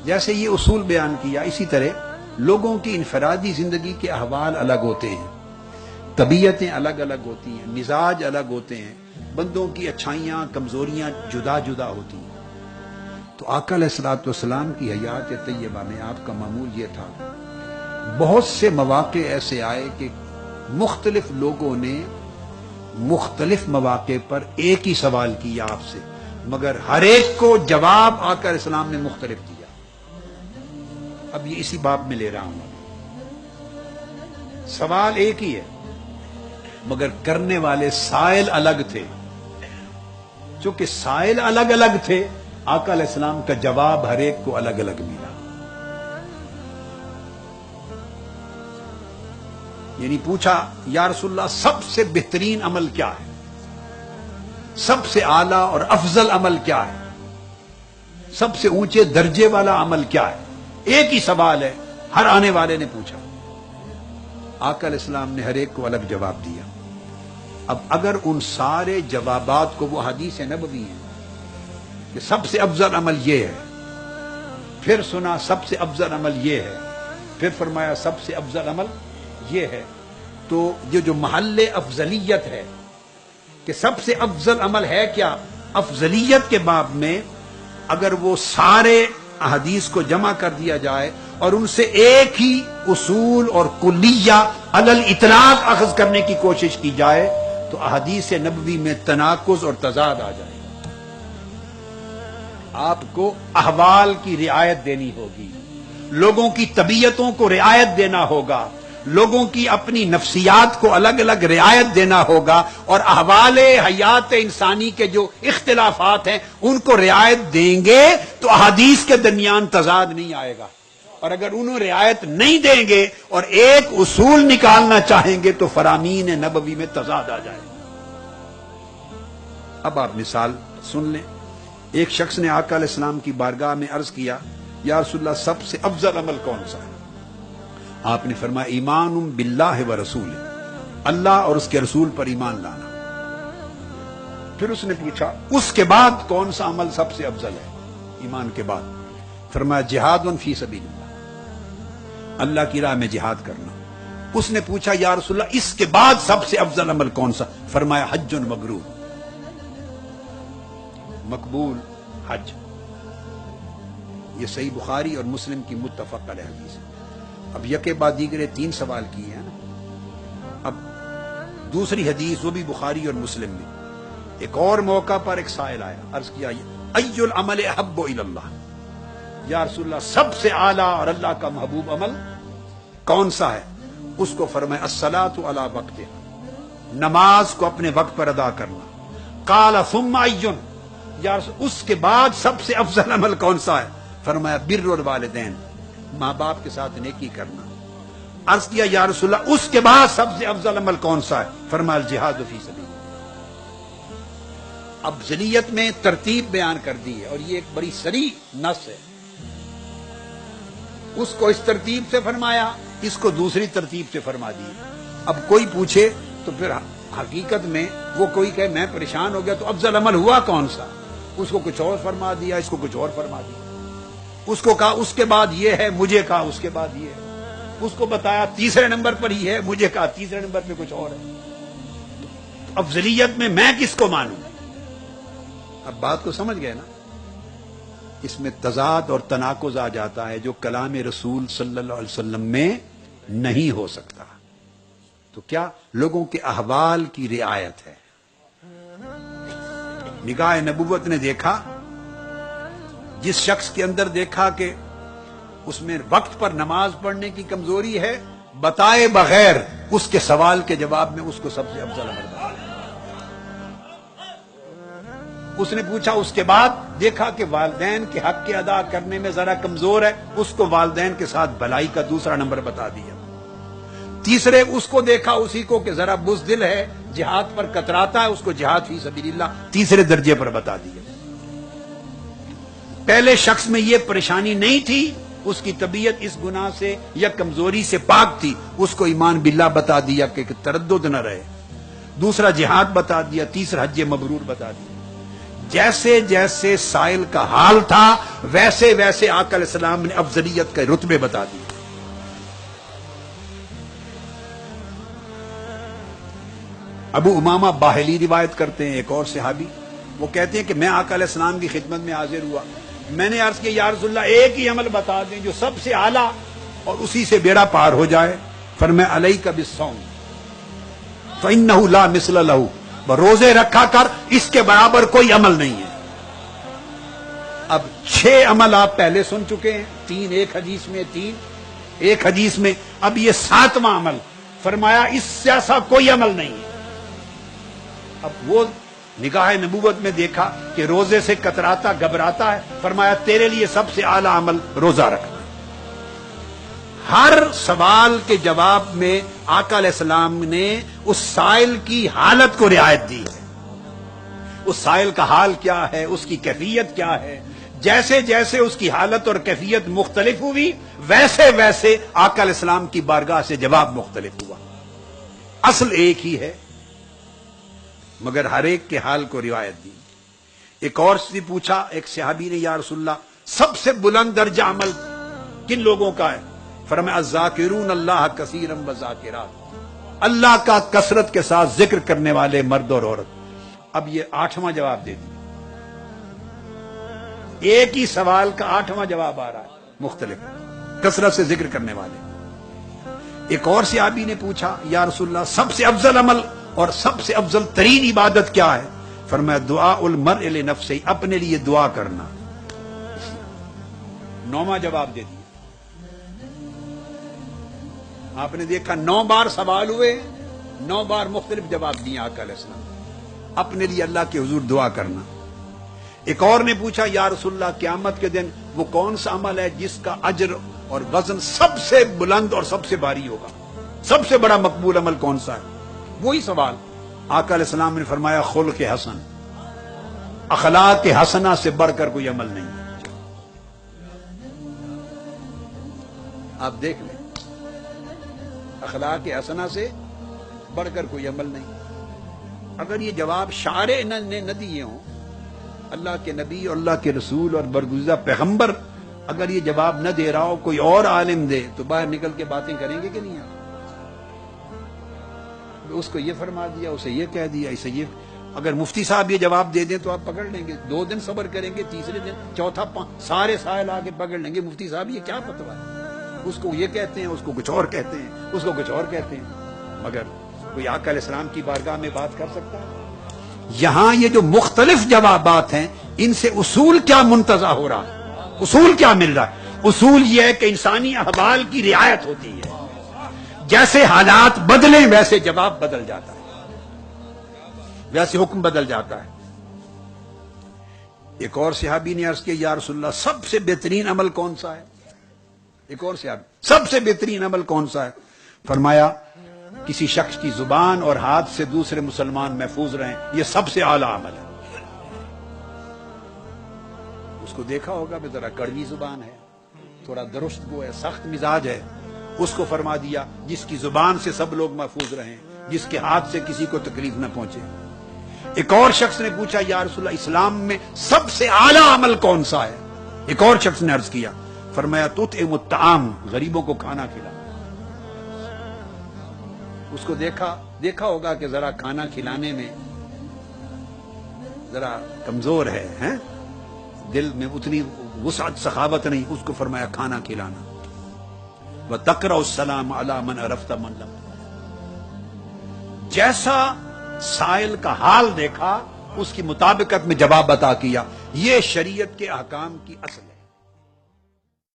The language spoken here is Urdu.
جیسے یہ اصول بیان کیا، اسی طرح لوگوں کی انفرادی زندگی کے احوال الگ ہوتے ہیں، طبیعتیں الگ الگ ہوتی ہیں، مزاج الگ ہوتے ہیں، بندوں کی اچھائیاں کمزوریاں جدا جدا ہوتی ہیں۔ تو آقا علیہ الصلوۃ والسلام کی حیات طیبہ میں آپ کا معمول یہ تھا، بہت سے مواقع ایسے آئے کہ مختلف لوگوں نے مختلف مواقع پر ایک ہی سوال کیا آپ سے، مگر ہر ایک کو جواب آقا علیہ السلام نے مختلف دیا۔ اب یہ اسی باب میں لے رہا ہوں، سوال ایک ہی ہے مگر کرنے والے سائل الگ تھے۔ چونکہ سائل الگ الگ تھے، آقا علیہ السلام کا جواب ہر ایک کو الگ الگ ملا۔ یعنی پوچھا یا رسول اللہ سب سے بہترین عمل کیا ہے، سب سے اعلیٰ اور افضل عمل کیا ہے، سب سے اونچے درجے والا عمل کیا ہے؟ ایک ہی سوال ہے، ہر آنے والے نے پوچھا، آقا علیہ السلام نے ہر ایک کو الگ جواب دیا۔ اب اگر ان سارے جوابات کو، وہ حدیث نبوی ہے کہ سب سے افضل عمل یہ ہے، پھر سنا سب سے افضل عمل یہ ہے، پھر فرمایا سب سے افضل عمل یہ ہے، تو یہ جو محل افضلیت ہے کہ سب سے افضل عمل ہے کیا، افضلیت کے باب میں اگر وہ سارے احادیث کو جمع کر دیا جائے اور ان سے ایک ہی اصول اور کلیہ علی الاطلاق اخذ کرنے کی کوشش کی جائے تو احادیث نبوی میں تناقض اور تضاد آ جائے گا۔ آپ کو احوال کی رعایت دینی ہوگی، لوگوں کی طبیعتوں کو رعایت دینا ہوگا، لوگوں کی اپنی نفسیات کو الگ الگ رعایت دینا ہوگا، اور احوال حیات انسانی کے جو اختلافات ہیں ان کو رعایت دیں گے تو احادیث کے درمیان تضاد نہیں آئے گا، اور اگر انہوں رعایت نہیں دیں گے اور ایک اصول نکالنا چاہیں گے تو فرامین نبوی میں تضاد آ جائے گا۔ اب آپ مثال سن لیں، ایک شخص نے آقا علیہ السلام کی بارگاہ میں عرض کیا یا رسول اللہ سب سے افضل عمل کون سا ہے؟ آپ نے فرمایا ایمان باللہ و رسول، اللہ اور اس کے رسول پر ایمان لانا۔ پھر اس نے پوچھا اس کے بعد کون سا عمل سب سے افضل ہے ایمان کے بعد؟ فرمایا جہاد فی سبیل اللہ، اللہ کی راہ میں جہاد کرنا۔ اس نے پوچھا یا رسول اللہ اس کے بعد سب سے افضل عمل کون سا؟ فرمایا حج مبرور، مقبول حج۔ یہ صحیح بخاری اور مسلم کی متفق علیہ حدیث ہے۔ اب یکے بعد دیگرے تین سوال کیے ہیں نا۔ اب دوسری حدیث وہ بھی بخاری اور مسلم میں، ایک اور موقع پر ایک سائل آیا، عرض کیا ای العمل احب الی اللہ، یا رسول اللہ سب سے اعلیٰ اور اللہ کا محبوب عمل کون سا ہے؟ اس کو فرمایا الصلاۃ علی وقتها، نماز کو اپنے وقت پر ادا کرنا۔ قال ثم ای، یا رسول اس کے بعد سب سے افضل عمل کون سا ہے؟ فرمایا بر الوالدین، ماں باپ کے ساتھ نیکی کرنا۔ عرض کیا یا رسول اللہ اس کے بعد سب سے افضل عمل کون سا ہے؟ فرمایا الجہاد فی سبیل۔ افضلیت میں ترتیب بیان کر دی ہے، اور یہ ایک بڑی صریح نص ہے۔ اس کو اس ترتیب سے فرمایا، اس کو دوسری ترتیب سے فرما دی۔ اب کوئی پوچھے تو پھر حقیقت میں وہ کوئی کہے میں پریشان ہو گیا تو افضل عمل ہوا کون سا؟ اس کو کچھ اور فرما دیا، اس کو کچھ اور فرما دیا۔ اس کو کہا اس کے بعد یہ ہے، مجھے کہا اس کے بعد یہ ہے۔ اس کو بتایا تیسرے نمبر پر ہی ہے، مجھے کہا تیسرے نمبر پہ کچھ اور ہے۔ تو افضلیت میں کس کو مانوں؟ اب بات کو سمجھ گئے نا؟ اس میں تضاد اور تناقض آ جاتا ہے جو کلام رسول صلی اللہ علیہ وسلم میں نہیں ہو سکتا۔ تو کیا لوگوں کے احوال کی رعایت ہے۔ نگاہ نبوت نے دیکھا، جس شخص کے اندر دیکھا کہ اس میں وقت پر نماز پڑھنے کی کمزوری ہے، بتائے بغیر اس کے سوال کے جواب میں اس کو سب سے افضل عمل بتایا۔ اس نے پوچھا اس کے بعد دیکھا کہ والدین کے حق کے ادا کرنے میں ذرا کمزور ہے، اس کو والدین کے ساتھ بھلائی کا دوسرا نمبر بتا دیا۔ تیسرے اس کو دیکھا اسی کو کہ ذرا بزدل ہے، جہاد پر کتراتا ہے، اس کو جہاد فی سبیل اللہ تیسرے درجے پر بتا دیا۔ پہلے شخص میں یہ پریشانی نہیں تھی، اس کی طبیعت اس گناہ سے یا کمزوری سے پاک تھی، اس کو ایمان باللہ بتا دیا کہ تردد نہ رہے۔ دوسرا جہاد بتا دیا، تیسرا حج مبرور بتا دیا۔ جیسے جیسے سائل کا حال تھا ویسے ویسے آقا علیہ السلام نے افضلیت کے رتبے بتا دیے. ابو امامہ باہلی روایت کرتے ہیں، ایک اور صحابی، وہ کہتے ہیں کہ میں آقا علیہ السلام کی خدمت میں حاضر ہوا، میں نے عرض کیا یا رسول اللہ ایک ہی عمل بتا دیں جو سب سے اعلیٰ اور اسی سے بیڑا پار ہو جائے. فرمایا علیک بالصوم فإنہ لا مثل لہ، روزے رکھا کر، اس کے برابر کوئی عمل نہیں ہے. اب 6 عمل آپ پہلے سن چکے ہیں، 3 ایک حدیث میں، 3 ایک حدیث میں، اب یہ 7واں عمل. فرمایا اس سے ایسا کوئی عمل نہیں ہے. اب وہ نگاہ نبوت میں دیکھا کہ روزے سے کتراتا گھبراتا ہے، فرمایا تیرے لیے سب سے اعلیٰ عمل روزہ رکھنا. ہر سوال کے جواب میں آقا علیہ السلام نے اس سائل کی حالت کو رعایت دی ہے. اس سائل کا حال کیا ہے، اس کی کیفیت کیا ہے، جیسے جیسے اس کی حالت اور کیفیت مختلف ہوئی ویسے ویسے آقا علیہ السلام کی بارگاہ سے جواب مختلف ہوا. اصل ایک ہی ہے مگر ہر ایک کے حال کو روایت دی. ایک اور سے پوچھا ایک صحابی نے، یا رسول اللہ سب سے بلند درجہ عمل کن لوگوں کا ہے؟ فرمایا الذاکرون اللہ کثیرا وذاکرات، اللہ کا کثرت کے ساتھ ذکر کرنے والے مرد اور عورت. اب یہ 8واں جواب دے دیا، ایک ہی سوال کا 8واں جواب آ رہا ہے مختلف، کثرت سے ذکر کرنے والے. ایک اور صحابی نے پوچھا یا رسول اللہ سب سے افضل عمل اور سب سے افضل ترین عبادت کیا ہے؟ فرمایا دعاء المرء لنفسہ، اپنے لیے دعا کرنا. 9واں جواب دے دیا. آپ نے دیکھا 9 بار سوال ہوئے، 9 بار مختلف جواب دیے آقا علیہ السلام. اپنے لیے اللہ کے حضور دعا کرنا. ایک اور نے پوچھا یا رسول اللہ قیامت کے دن وہ کون سا عمل ہے جس کا اجر اور وزن سب سے بلند اور سب سے بھاری ہوگا، سب سے بڑا مقبول عمل کون سا ہے؟ وہی سوال. آقا علیہ السلام نے فرمایا خلق حسن، اخلاق حسنہ سے بڑھ کر کوئی عمل نہیں ہے. آپ دیکھ لیں، اخلاق حسنہ سے بڑھ کر کوئی عمل نہیں. اگر یہ جواب شارع نے نہ دیے ہوں، اللہ کے نبی اور اللہ کے رسول اور برگزیدہ پیغمبر اگر یہ جواب نہ دے رہا ہو، کوئی اور عالم دے تو باہر نکل کے باتیں کریں گے کہ نہیں؟ اس کو یہ فرما دیا، اسے یہ کہہ دیا، اسے یہ. اگر مفتی صاحب یہ جواب دے دیں تو آپ پکڑ لیں گے، 2 دن صبر کریں گے، تیسرے دن چوتھا سارے سائل آ کے پکڑ لیں گے مفتی صاحب یہ کیا فتویٰ ہے، اس کو یہ کہتے ہیں، اس کو کچھ اور کہتے ہیں، اس کو کچھ اور کہتے ہیں. مگر کوئی آقا علیہ السلام کی بارگاہ میں بات کر سکتا ہے؟ یہاں یہ جو مختلف جوابات ہیں ان سے اصول کیا منتزع ہو رہا ہے، اصول کیا مل رہا ہے؟ اصول یہ ہے کہ انسانی احوال کی رعایت ہوتی ہے، جیسے حالات بدلیں ویسے جواب بدل جاتا ہے، ویسے حکم بدل جاتا ہے. ایک اور صحابی نے عرض کیا یا رسول اللہ سب سے بہترین عمل کون سا ہے؟ ایک اور صحابی سب سے بہترین عمل کون سا ہے؟ فرمایا کسی شخص کی زبان اور ہاتھ سے دوسرے مسلمان محفوظ رہیں، یہ سب سے اعلیٰ عمل ہے. اس کو دیکھا ہوگا کہ ذرا کڑوی زبان ہے، تھوڑا درست گو ہے، سخت مزاج ہے، اس کو فرما دیا جس کی زبان سے سب لوگ محفوظ رہیں، جس کے ہاتھ سے کسی کو تکلیف نہ پہنچے. ایک اور شخص نے پوچھا یا رسول اللہ اسلام میں سب سے اعلیٰ عمل کون سا ہے؟ ایک اور شخص نے عرض کیا، فرمایا تطعم الطعام، غریبوں کو کھانا کھلا. اس کو دیکھا ہوگا کہ ذرا کھانا کھلانے میں ذرا کمزور ہے، ہیں دل میں اتنی وسعت سخاوت نہیں، اس کو فرمایا کھانا کھلانا. وَتَقْرَأُ السَّلَامَ عَلَى مَنْ عَرَفْتَ مَنْ لَمْ. جیسا سائل کا حال دیکھا اس کی مطابقت میں جواب عطا کیا. یہ شریعت کے احکام کی اصل ہے.